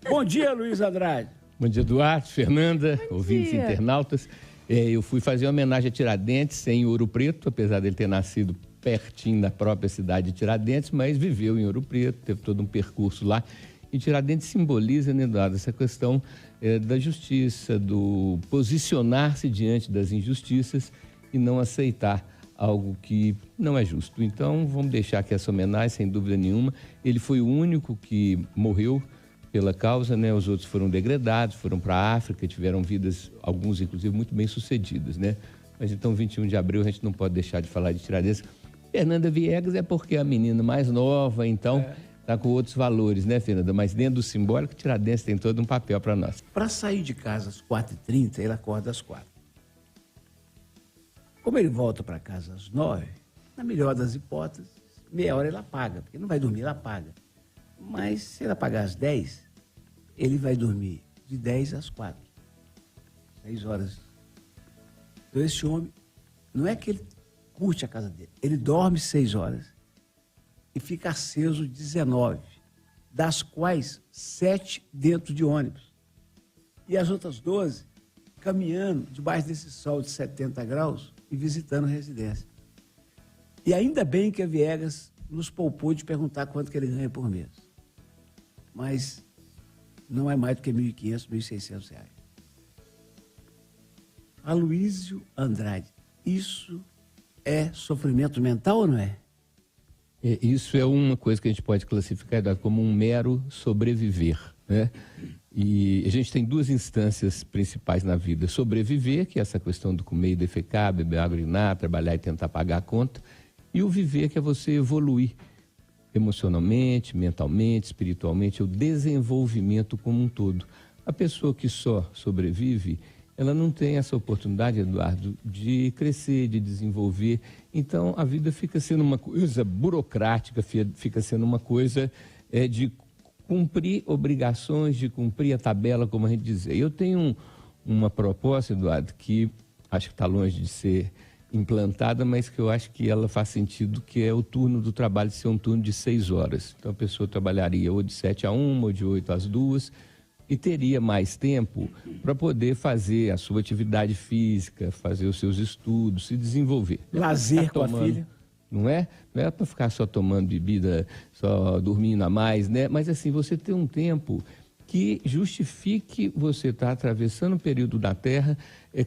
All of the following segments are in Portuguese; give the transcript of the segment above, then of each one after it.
Bom dia, Luiz Andrade. Bom dia, Duarte, Fernanda, ouvintes internautas. Eu fui fazer uma homenagem a Tiradentes em Ouro Preto, apesar dele ter nascido pertinho da própria cidade de Tiradentes, mas viveu em Ouro Preto, teve todo um percurso lá. E Tiradentes simboliza, né, Eduardo, essa questão da justiça, do posicionar-se diante das injustiças e não aceitar algo que não é justo. Então, vamos deixar aqui essa homenagem, sem dúvida nenhuma. Ele foi o único que morreu pela causa, né? Os outros foram degradados, foram para a África, tiveram vidas, alguns inclusive muito bem sucedidas, né? Mas então 21 de abril a gente não pode deixar de falar de Tiradentes. Fernanda Viegas é porque é a menina mais nova, então está com outros valores, né, Fernanda? Mas dentro do simbólico, Tiradentes tem todo um papel para nós. Para sair de casa às 4h30, ele acorda às 4h. Como ele volta para casa às 9h, na melhor das hipóteses, meia hora ele apaga, porque não vai dormir, ele apaga. Mas se ele apagar às 10h, ele vai dormir de 10 às 4h. 6 horas. Então esse homem, não é que ele curte a casa dele, ele dorme 6 horas e fica aceso 19, das quais 7 dentro de ônibus. E as outras 12 caminhando debaixo desse sol de 70 graus e visitando a residência. E ainda bem que a Viegas nos poupou de perguntar quanto que ele ganha por mês. Mas não é mais do que R$ 1.500, R$ 1.600. Aloísio Andrade, isso é sofrimento mental ou não é? Isso é uma coisa que a gente pode classificar como um mero sobreviver, né? E a gente tem duas instâncias principais na vida. Sobreviver, que é essa questão do comer e defecar, beber água e urinar, trabalhar e tentar pagar a conta. E o viver, que é você evoluir emocionalmente, mentalmente, espiritualmente, o desenvolvimento como um todo. A pessoa que só sobrevive, ela não tem essa oportunidade, Eduardo, de crescer, de desenvolver. Então, a vida fica sendo uma coisa burocrática, fica sendo uma coisa de cumprir obrigações, de cumprir a tabela, como a gente diz. Eu tenho uma proposta, Eduardo, que acho que está longe de ser implantada, mas que eu acho que ela faz sentido, que é o turno do trabalho ser um turno de 6 horas. Então a pessoa trabalharia ou de 7h a 1h, ou de 8h às 2h, e teria mais tempo para poder fazer a sua atividade física, fazer os seus estudos, se desenvolver. Lazer com a filha. Não é para ficar só tomando bebida, só dormindo a mais, né? Mas assim, você ter um tempo que justifique você estar atravessando um período da Terra,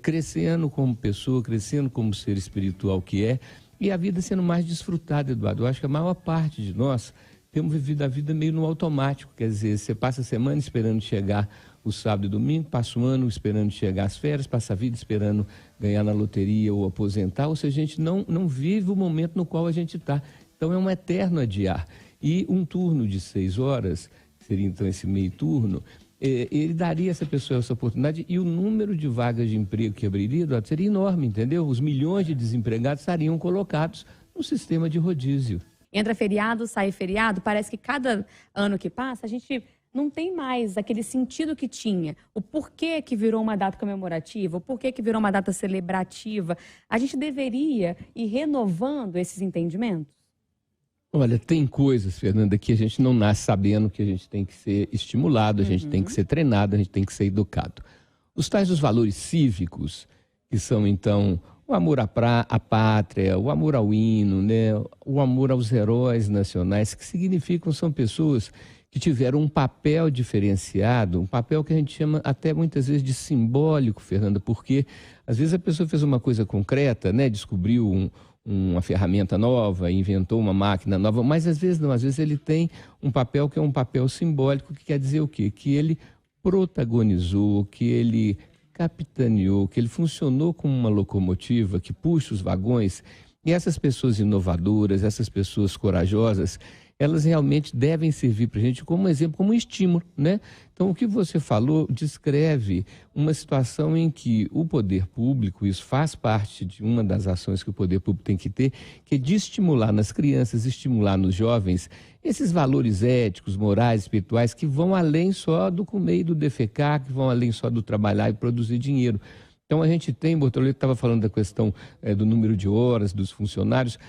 crescendo como pessoa, crescendo como ser espiritual que é, e a vida sendo mais desfrutada, Eduardo. Eu acho que a maior parte de nós temos vivido a vida meio no automático, quer dizer, você passa a semana esperando chegar o sábado e domingo, passa o ano esperando chegar as férias, passa a vida esperando ganhar na loteria ou aposentar, ou seja, a gente não vive o momento no qual a gente está. Então é um eterno adiar. E um turno de 6 horas, seria então esse meio turno, ele daria a essa pessoa essa oportunidade e o número de vagas de emprego que abriria, Eduardo, seria enorme, entendeu? Os milhões de desempregados estariam colocados no sistema de rodízio. Entra feriado, sai feriado, parece que cada ano que passa a gente não tem mais aquele sentido que tinha. O porquê que virou uma data comemorativa, o porquê que virou uma data celebrativa. A gente deveria ir renovando esses entendimentos? Olha, tem coisas, Fernanda, que a gente não nasce sabendo, que a gente tem que ser estimulado, a gente tem que ser treinado, a gente tem que ser educado. Os tais dos valores cívicos, que são então o amor à pátria, o amor ao hino, né? O amor aos heróis nacionais, que significam, são pessoas que tiveram um papel diferenciado, um papel que a gente chama até muitas vezes de simbólico, Fernanda, porque às vezes a pessoa fez uma coisa concreta, né? Descobriu uma ferramenta nova, inventou uma máquina nova, mas às vezes não, às vezes ele tem um papel que é um papel simbólico, que quer dizer o quê? Que ele protagonizou, que ele capitaneou, que ele funcionou como uma locomotiva que puxa os vagões, e essas pessoas inovadoras, essas pessoas corajosas, elas realmente devem servir para a gente como exemplo, como um estímulo, né? Então, o que você falou descreve uma situação em que o poder público, isso faz parte de uma das ações que o poder público tem que ter, que é de estimular nas crianças, estimular nos jovens, esses valores éticos, morais, espirituais, que vão além só do comer e do defecar, que vão além só do trabalhar e produzir dinheiro. Então, a gente tem, Bortoleto estava falando da questão do número de horas, dos funcionários.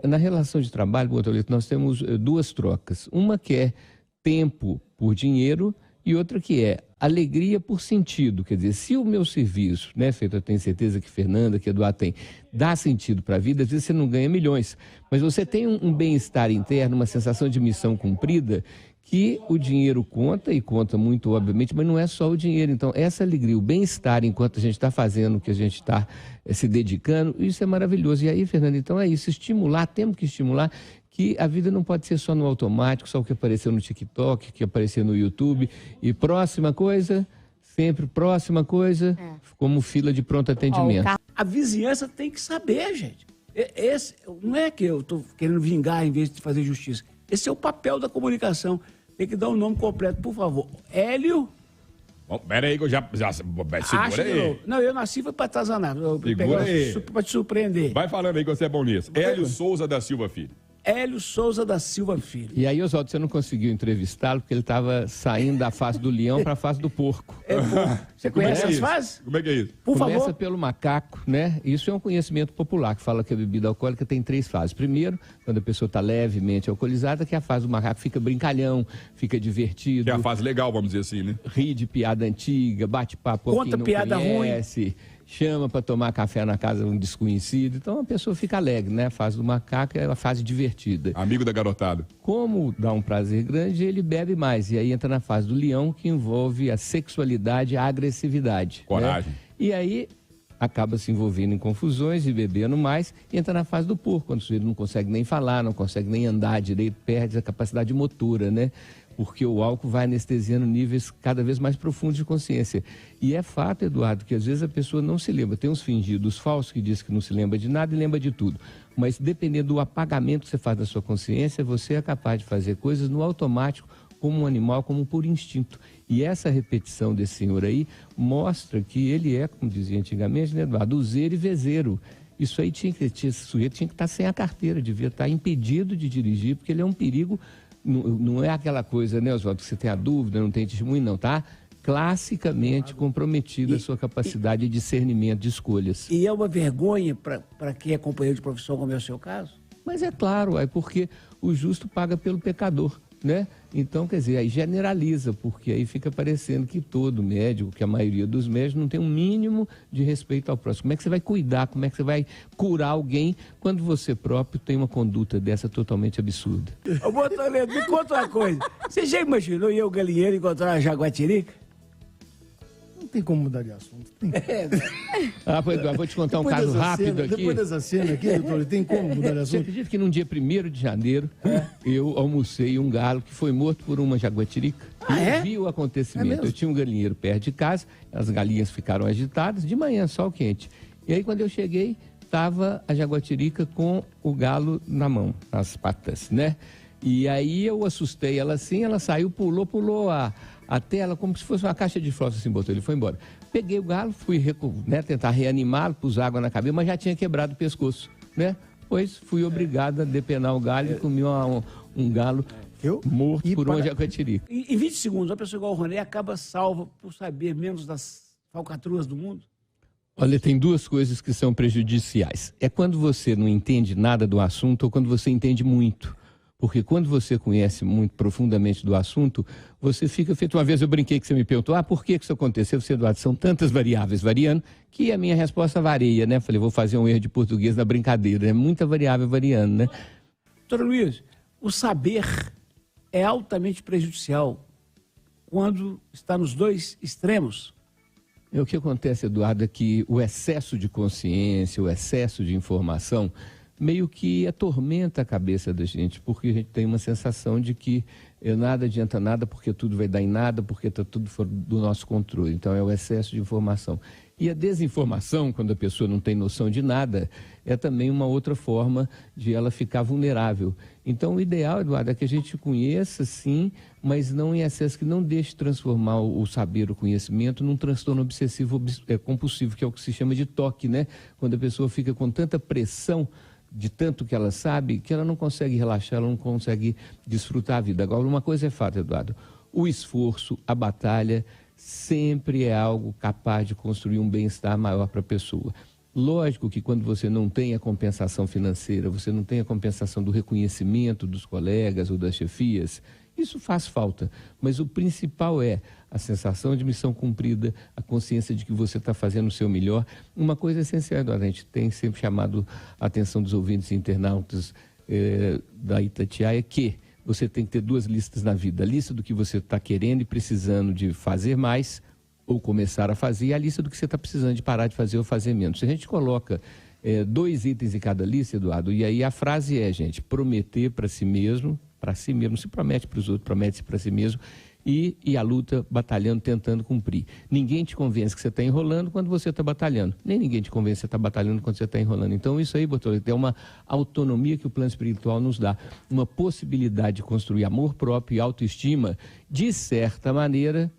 Na relação de trabalho, Bortoleto, nós temos duas trocas. Uma que é tempo por dinheiro E outra que é alegria por sentido. Quer dizer, se o meu serviço, né, feito, eu tenho certeza que Fernanda, que Eduardo tem, dá sentido para a vida, às vezes você não ganha milhões, mas você tem um bem-estar interno, uma sensação de missão cumprida, que o dinheiro conta, e conta muito, obviamente, mas não é só o dinheiro. Então, essa alegria, o bem-estar enquanto a gente está fazendo o que a gente está se dedicando, isso é maravilhoso. E aí, Fernanda, então é isso, estimular, temos que estimular que a vida não pode ser só no automático, só o que apareceu no TikTok, que apareceu no YouTube. E próxima coisa, sempre próxima coisa, como fila de pronto atendimento. A vizinhança tem que saber, gente. Não é que eu estou querendo vingar em vez de fazer justiça. Esse é o papel da comunicação. Tem que dar o nome completo, por favor. Hélio... Bom, pera aí que eu já segura aí. Não, eu nasci foi para atazanar. Para te surpreender. Vai falando aí que você é bom nisso. Hélio Souza da Silva Filho. Hélio Souza da Silva Filho. E aí, Oswaldo, você não conseguiu entrevistá-lo porque ele estava saindo da fase do leão para a fase do porco. Você conhece as fases? Como é que é isso? Por favor. Começa pelo macaco, né? Isso é um conhecimento popular, que fala que a bebida alcoólica tem 3 fases. Primeiro, quando a pessoa está levemente alcoolizada, que é a fase do macaco, fica brincalhão, fica divertido. Que é a fase legal, vamos dizer assim, né? Ri de piada antiga, bate papo com quem não piada conhece. Ruim. Chama para tomar café na casa de um desconhecido. Então a pessoa fica alegre, né? A fase do macaco é a fase divertida. Amigo da garotada. Como dá um prazer grande, ele bebe mais. E aí entra na fase do leão, que envolve a sexualidade e a agressividade. Coragem. Né? E aí acaba se envolvendo em confusões e bebendo mais. E entra na fase do porco, quando ele não consegue nem falar, não consegue nem andar direito, perde a capacidade motora, né? Porque o álcool vai anestesiando níveis cada vez mais profundos de consciência. E é fato, Eduardo, que às vezes a pessoa não se lembra. Tem uns fingidos falsos que diz que não se lembra de nada e lembra de tudo. Mas dependendo do apagamento que você faz da sua consciência, você é capaz de fazer coisas no automático, como um animal, como por instinto. E essa repetição desse senhor aí mostra que ele é, como dizia antigamente, né, Eduardo, useiro e vezeiro. Isso aí esse sujeito tinha que estar sem a carteira, devia estar impedido de dirigir, porque ele é um perigo. Não é aquela coisa, né, Oswaldo, que você tem a dúvida, não tem testemunho, não, tá? Classicamente comprometida a sua capacidade de discernimento de escolhas. E é uma vergonha para quem é companheiro de profissão, como é o seu caso? Mas é claro, é porque o justo paga pelo pecador, né? Então, quer dizer, aí generaliza, porque aí fica parecendo que todo médico, que a maioria dos médicos, não tem um mínimo de respeito ao próximo. Como é que você vai cuidar, como é que você vai curar alguém quando você próprio tem uma conduta dessa totalmente absurda? Ô, Botoledo, me conta uma coisa. Você já imaginou eu, galinheiro, encontrar uma jaguatirica? Não tem como mudar de assunto. Eduardo, vou te contar um caso rápido aqui. Depois dessa cena aqui, doutor, tem como mudar de Você assunto? acredita que no dia 1º de janeiro eu almocei um galo que foi morto por uma jaguatirica? Eu vi o acontecimento. Eu tinha um galinheiro perto de casa, as galinhas ficaram agitadas, de manhã, sol quente. E aí quando eu cheguei, estava a jaguatirica com o galo na mão, nas patas, né? E aí eu assustei ela assim, ela saiu, pulou a tela como se fosse uma caixa de fósforo, assim, botou, ele foi embora. Peguei o galo, fui tentar reanimá-lo, pus água na cabeça, mas já tinha quebrado o pescoço, né? Pois fui obrigado a depenar o galho e comi um galo morto por uma jaguatirica. Em 20 segundos, uma pessoa igual o Ronê acaba salva por saber menos das falcatruas do mundo? Olha, tem 2 coisas que são prejudiciais. É quando você não entende nada do assunto ou quando você entende muito. Porque quando você conhece muito profundamente do assunto, você fica feito. Uma vez eu brinquei que você me perguntou, por que isso aconteceu? Você, Eduardo, são tantas variáveis variando, que a minha resposta varia, né? Falei, vou fazer um erro de português na brincadeira, é muita variável variando, né? Doutor Luiz, o saber é altamente prejudicial quando está nos 2 extremos. O que acontece, Eduardo, é que o excesso de consciência, o excesso de informação, meio que atormenta a cabeça da gente, porque a gente tem uma sensação de que nada adianta nada, porque tudo vai dar em nada, porque está tudo fora do nosso controle. Então é o excesso de informação. E a desinformação, quando a pessoa não tem noção de nada, é também uma outra forma de ela ficar vulnerável. Então o ideal, Eduardo, é que a gente conheça, sim, mas não em excesso, que não deixe transformar o saber, o conhecimento, num transtorno obsessivo compulsivo, que é o que se chama de TOC, né? Quando a pessoa fica com tanta pressão de tanto que ela sabe, que ela não consegue relaxar, ela não consegue desfrutar a vida. Agora, uma coisa é fato, Eduardo, o esforço, a batalha, sempre é algo capaz de construir um bem-estar maior para a pessoa. Lógico que quando você não tem a compensação financeira, você não tem a compensação do reconhecimento dos colegas ou das chefias, Isso faz falta, mas o principal é a sensação de missão cumprida, a consciência de que você está fazendo o seu melhor. Uma coisa essencial, Eduardo, a gente tem sempre chamado a atenção dos ouvintes e internautas da Itatiaia, que você tem que ter 2 listas na vida. A lista do que você está querendo e precisando de fazer mais ou começar a fazer, e a lista do que você está precisando de parar de fazer ou fazer menos. Se a gente coloca 2 itens em cada lista, Eduardo, e aí a frase é, gente, prometer para si mesmo, não se promete para os outros, promete-se para si mesmo, e a luta batalhando, tentando cumprir. Ninguém te convence que você está enrolando quando você está batalhando. Nem ninguém te convence que você está batalhando quando você está enrolando. Então isso aí, Bortoleto, é uma autonomia que o plano espiritual nos dá. Uma possibilidade de construir amor próprio e autoestima, de certa maneira,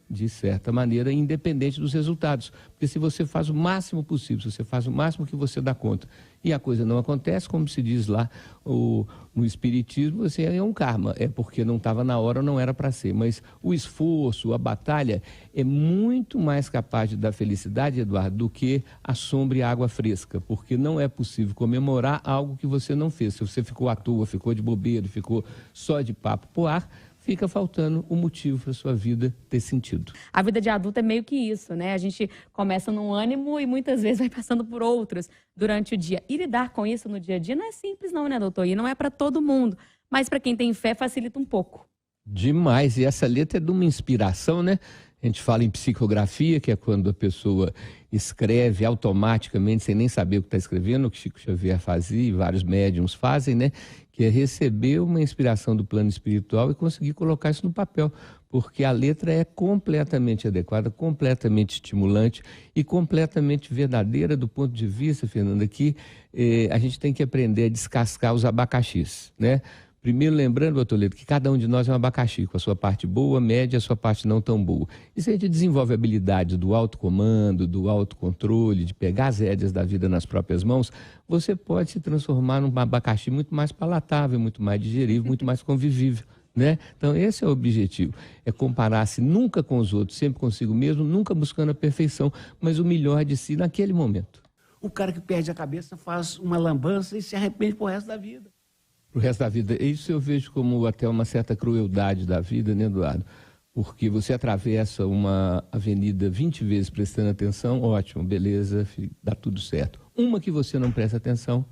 independente dos resultados. Porque se você faz o máximo possível, se você faz o máximo que você dá conta, e a coisa não acontece, como se diz lá no Espiritismo, você é um karma, é porque não estava na hora, não era para ser. Mas o esforço, a batalha, é muito mais capaz de dar felicidade, Eduardo, do que a sombra e a água fresca, porque não é possível comemorar algo que você não fez. Se você ficou à toa, ficou de bobeira, ficou só de papo pro ar, fica faltando o motivo para a sua vida ter sentido. A vida de adulto é meio que isso, né? A gente começa num ânimo e muitas vezes vai passando por outros durante o dia. E lidar com isso no dia a dia não é simples não, né, doutor? E não é para todo mundo. Mas para quem tem fé, facilita um pouco. Demais. E essa letra é de uma inspiração, né? A gente fala em psicografia, que é quando a pessoa escreve automaticamente, sem nem saber o que está escrevendo, o que Chico Xavier fazia e vários médiums fazem, né? Que é receber uma inspiração do plano espiritual e conseguir colocar isso no papel, porque a letra é completamente adequada, completamente estimulante e completamente verdadeira do ponto de vista, Fernanda, que a gente tem que aprender a descascar os abacaxis, né? Primeiro, lembrando, doutor Leto, que cada um de nós é um abacaxi, com a sua parte boa, média, a sua parte não tão boa. E se a gente desenvolve a habilidade do autocomando, do autocontrole, de pegar as rédeas da vida nas próprias mãos, você pode se transformar num abacaxi muito mais palatável, muito mais digerível, muito mais convivível, né? Então, esse é o objetivo, é comparar-se nunca com os outros, sempre consigo mesmo, nunca buscando a perfeição, mas o melhor de si naquele momento. O cara que perde a cabeça faz uma lambança e se arrepende pro resto da vida. Pro resto da vida. Isso eu vejo como até uma certa crueldade da vida, né, Eduardo? Porque você atravessa uma avenida 20 vezes prestando atenção, ótimo, beleza, dá tudo certo. Uma que você não presta atenção,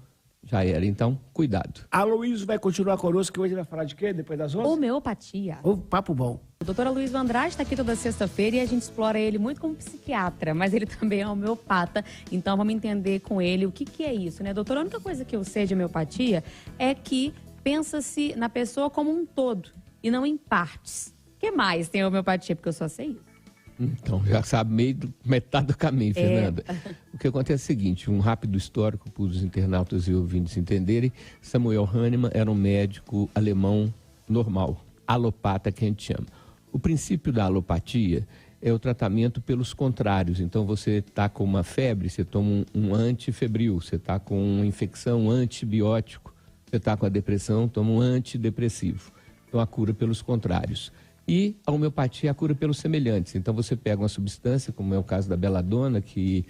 já era. Então, cuidado. A Luísa vai continuar conosco, que hoje vai falar de quê, depois das 11? Homeopatia. Ô, papo bom. O doutor Aloysio Andrade está aqui toda sexta-feira e a gente explora ele muito como psiquiatra, mas ele também é homeopata, então vamos entender com ele o que é isso, né, doutor? A única coisa que eu sei de homeopatia é que pensa-se na pessoa como um todo e não em partes. O que mais tem homeopatia? Porque eu só sei isso. Então, já sabe metade do caminho, Fernanda. O que acontece é o seguinte, um rápido histórico para os internautas e ouvintes entenderem. Samuel Hahnemann era um médico alemão normal, alopata que a gente chama. O princípio da alopatia é o tratamento pelos contrários. Então, você está com uma febre, você toma um antifebril. Você está com uma infecção, um antibiótico. Você está com a depressão, toma um antidepressivo. Então, a cura pelos contrários. E a homeopatia é a cura pelos semelhantes. Então, você pega uma substância, como é o caso da beladona, que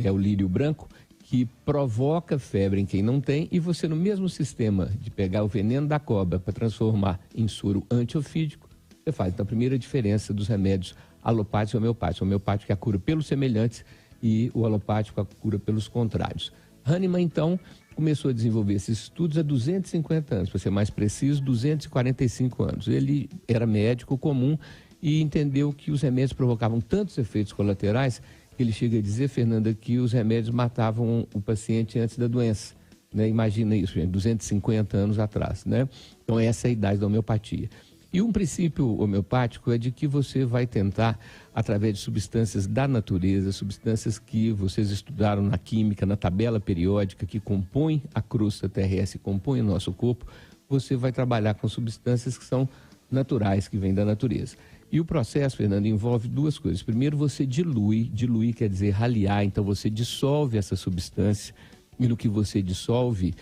é o lírio branco, que provoca febre em quem não tem, e você, no mesmo sistema de pegar o veneno da cobra para transformar em soro antiofídico, você faz. Então, a primeira diferença dos remédios alopáticos e homeopáticos. O homeopático é a cura pelos semelhantes e o alopático é a cura pelos contrários. Hahnemann, então, começou a desenvolver esses estudos há 250 anos, para ser mais preciso, 245 anos. Ele era médico comum e entendeu que os remédios provocavam tantos efeitos colaterais que ele chega a dizer, Fernanda, que os remédios matavam o paciente antes da doença. Né? Imagina isso, gente, 250 anos atrás. Né? Então, essa é a idade da homeopatia. E um princípio homeopático é de que você vai tentar, através de substâncias da natureza, substâncias que vocês estudaram na química, na tabela periódica, que compõem a crosta terrestre, compõem o nosso corpo, você vai trabalhar com substâncias que são naturais, que vêm da natureza. E o processo, Fernando, envolve duas coisas. Primeiro, você dilui quer dizer raliar, então você dissolve essa substância. E no que você dissolve,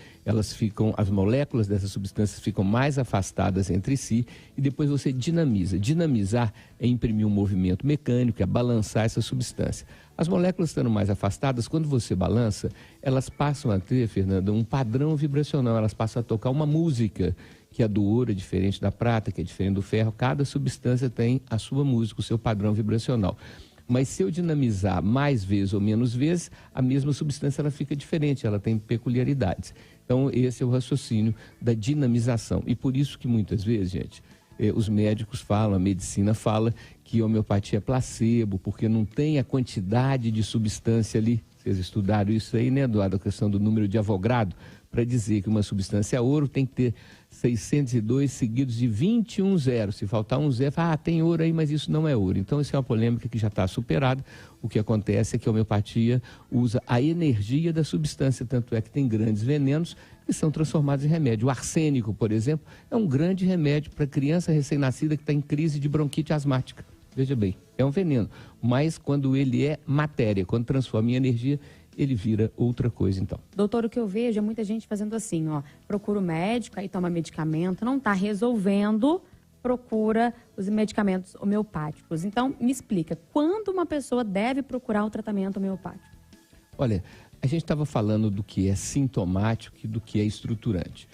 as moléculas dessas substâncias ficam mais afastadas entre si e depois você dinamiza. Dinamizar é imprimir um movimento mecânico, é balançar essa substância. As moléculas estando mais afastadas, quando você balança, elas passam a ter, Fernanda, um padrão vibracional, elas passam a tocar uma música que a do ouro é diferente da prata, que é diferente do ferro. Cada substância tem a sua música, o seu padrão vibracional. Mas se eu dinamizar mais vezes ou menos vezes, a mesma substância ela fica diferente, ela tem peculiaridades. Então, esse é o raciocínio da dinamização. E por isso que muitas vezes, gente, os médicos falam, a medicina fala que a homeopatia é placebo, porque não tem a quantidade de substância ali. Vocês estudaram isso aí, né, Eduardo? A questão do número de Avogadro, para dizer que uma substância ouro tem que ter 602 seguidos de 21 zeros. Se faltar um zero, tem ouro aí, mas isso não é ouro. Então, isso é uma polêmica que já está superada. O que acontece é que a homeopatia usa a energia da substância, tanto é que tem grandes venenos que são transformados em remédio. O arsênico, por exemplo, é um grande remédio para criança recém-nascida que está em crise de bronquite asmática. Veja bem, é um veneno, mas quando ele é matéria, quando transforma em energia, ele vira outra coisa, então. Doutor, o que eu vejo é muita gente fazendo assim, procura o médico, aí toma medicamento, não está resolvendo, procura os medicamentos homeopáticos. Então, me explica, quando uma pessoa deve procurar o tratamento homeopático? Olha, a gente estava falando do que é sintomático e do que é estruturante.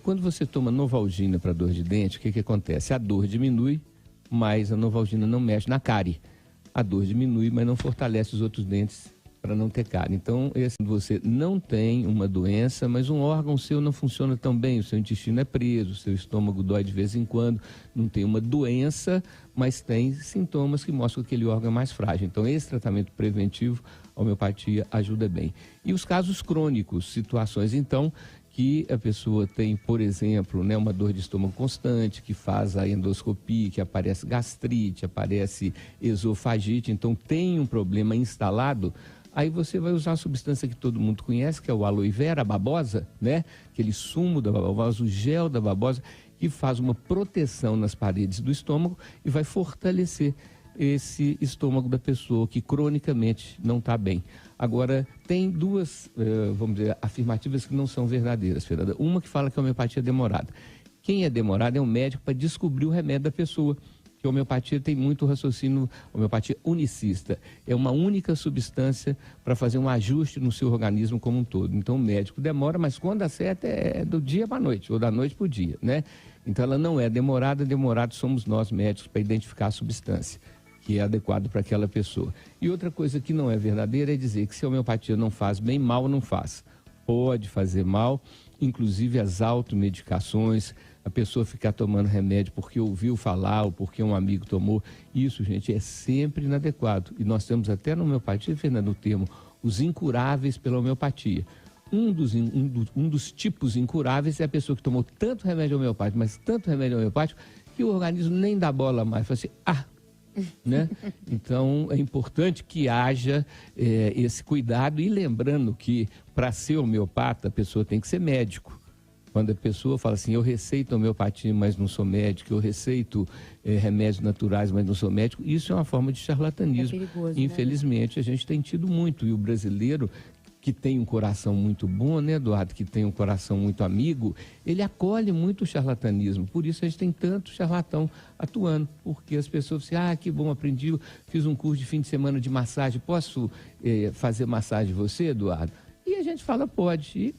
Quando você toma Novalgina para dor de dente, o que acontece? A dor diminui, mas a Novalgina não mexe na cárie. A dor diminui, mas não fortalece os outros dentes para não ter cárie. Então, você não tem uma doença, mas um órgão seu não funciona tão bem, o seu intestino é preso, o seu estômago dói de vez em quando, não tem uma doença, mas tem sintomas que mostram que aquele órgão é mais frágil. Então, esse tratamento preventivo, a homeopatia ajuda bem. E os casos crônicos, situações, então, que a pessoa tem, por exemplo, uma dor de estômago constante, que faz a endoscopia, que aparece gastrite, aparece esofagite, então tem um problema instalado. Aí você vai usar a substância que todo mundo conhece, que é o aloe vera, a babosa, aquele sumo da babosa, o gel da babosa, que faz uma proteção nas paredes do estômago e vai fortalecer esse estômago da pessoa que cronicamente não está bem. Agora, tem duas, vamos dizer, afirmativas que não são verdadeiras, Fernanda. Uma que fala que a homeopatia é demorada. Quem é demorado é um médico para descobrir o remédio da pessoa. Que a homeopatia tem muito raciocínio, homeopatia unicista. É uma única substância para fazer um ajuste no seu organismo como um todo. Então o médico demora, mas quando acerta é do dia para a noite, ou da noite para o dia, Então ela não é demorada, demorado somos nós médicos para identificar a substância que é adequado para aquela pessoa. E outra coisa que não é verdadeira é dizer que se a homeopatia não faz bem, mal não faz. Pode fazer mal, inclusive as automedicações, a pessoa ficar tomando remédio porque ouviu falar ou porque um amigo tomou. Isso, gente, é sempre inadequado. E nós temos até na homeopatia, Fernando, o termo, os incuráveis pela homeopatia. Um dos tipos incuráveis é a pessoa que tomou tanto remédio homeopático, mas tanto remédio homeopático, que o organismo nem dá bola mais. Fala assim, Então, é importante que haja esse cuidado e lembrando que, para ser homeopata, a pessoa tem que ser médico. Quando a pessoa fala assim, eu receito homeopatia, mas não sou médico, eu receito remédios naturais, mas não sou médico, isso é uma forma de charlatanismo. É perigoso, Infelizmente, a gente tem tido muito. E o brasileiro, que tem um coração muito bom, Eduardo, que tem um coração muito amigo, ele acolhe muito o charlatanismo. Por isso a gente tem tanto charlatão atuando, porque as pessoas dizem, que bom, aprendi, fiz um curso de fim de semana de massagem, posso fazer massagem você, Eduardo? E a gente fala, pode.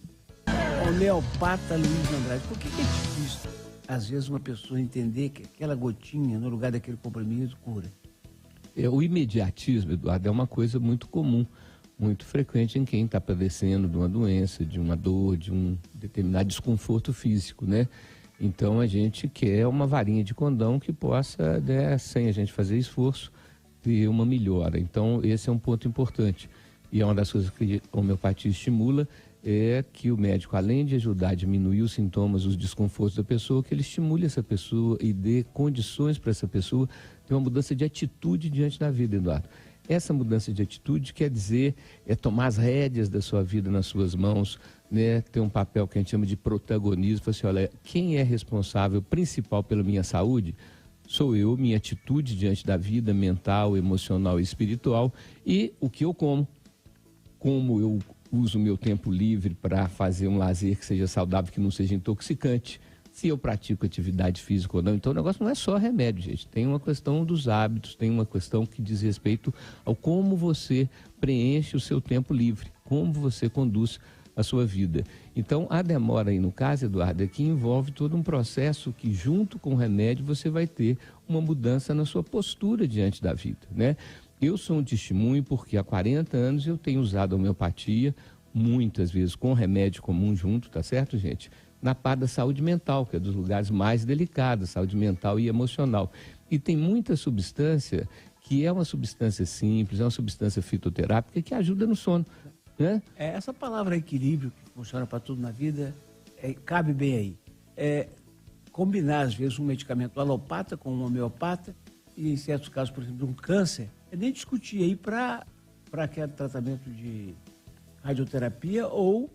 Homeopata Luiz Andrade, por que é difícil, às vezes, uma pessoa entender que aquela gotinha, no lugar daquele comprimido, cura? O imediatismo, Eduardo, é uma coisa muito comum, muito frequente em quem está padecendo de uma doença, de uma dor, de um determinado desconforto físico, Então a gente quer uma varinha de condão que possa, sem a gente fazer esforço, ter uma melhora. Então esse é um ponto importante. E é uma das coisas que a homeopatia estimula, é que o médico, além de ajudar a diminuir os sintomas, os desconfortos da pessoa, que ele estimule essa pessoa e dê condições para essa pessoa ter uma mudança de atitude diante da vida, Eduardo. Essa mudança de atitude quer dizer tomar as rédeas da sua vida nas suas mãos, ter um papel que a gente chama de protagonismo. Falar assim, olha, quem é responsável principal pela minha saúde? Sou eu, minha atitude diante da vida mental, emocional e espiritual, e o que eu como eu uso o meu tempo livre para fazer um lazer que seja saudável, que não seja intoxicante, se eu pratico atividade física ou não. Então o negócio não é só remédio, gente. Tem uma questão dos hábitos, tem uma questão que diz respeito ao como você preenche o seu tempo livre, como você conduz a sua vida. Então, a demora aí no caso, Eduardo, é que envolve todo um processo que, junto com o remédio, você vai ter uma mudança na sua postura diante da vida, né? Eu sou um testemunho porque há 40 anos eu tenho usado a homeopatia, muitas vezes com remédio comum junto, tá certo, gente? Na parte da saúde mental, que é dos lugares mais delicados, saúde mental e emocional. E tem muita substância que é uma substância simples, é uma substância fitoterápica que ajuda no sono, né? Essa palavra equilíbrio, que funciona para tudo na vida, cabe bem aí. Combinar, às vezes, um medicamento alopata com um homeopata, e em certos casos, por exemplo, de um câncer, nem discutir aí para aquele tratamento de radioterapia ou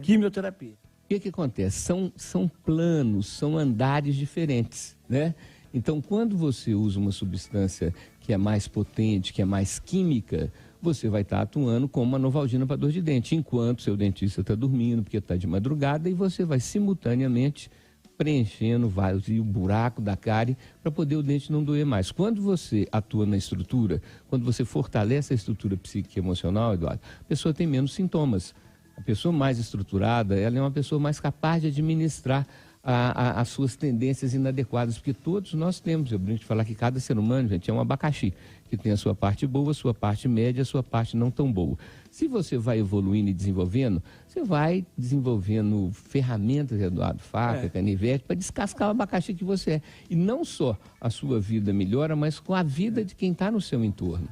quimioterapia. O que acontece? São planos, são andares diferentes, né? Então, quando você usa uma substância que é mais potente, que é mais química, você vai estar atuando como uma Novalgina para dor de dente, enquanto seu dentista está dormindo, porque está de madrugada, e você vai simultaneamente preenchendo o buraco da cárie para poder o dente não doer mais. Quando você atua na estrutura, quando você fortalece a estrutura psíquica e emocional, Eduardo, a pessoa tem menos sintomas. A pessoa mais estruturada, ela é uma pessoa mais capaz de administrar as suas tendências inadequadas, porque todos nós temos, eu brinco de falar que cada ser humano, gente, é um abacaxi, que tem a sua parte boa, a sua parte média, a sua parte não tão boa. Se você vai evoluindo e desenvolvendo, você vai desenvolvendo ferramentas, Eduardo, faca, canivete, para descascar o abacaxi que você é. E não só a sua vida melhora, mas com a vida de quem está no seu entorno.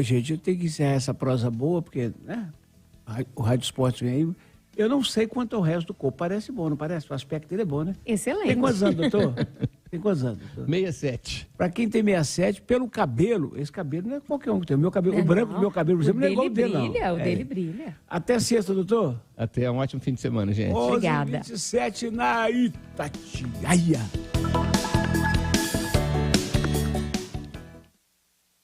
Gente, eu tenho que encerrar essa prosa boa, porque, né, o Rádio Esporte vem aí. Eu não sei quanto é o resto do corpo. Parece bom, não parece? O aspecto dele é bom, né? Excelente. Tem quantos anos, doutor? Tem quantos anos, doutor? 67. Para quem tem 67, pelo cabelo, esse cabelo não é qualquer um que tem. O meu cabelo, o branco do meu cabelo, por exemplo, não é igual o dele, não. O dele brilha. Até sexta, doutor? Até um ótimo fim de semana, gente. Obrigada. 11h27 na Itatiaia.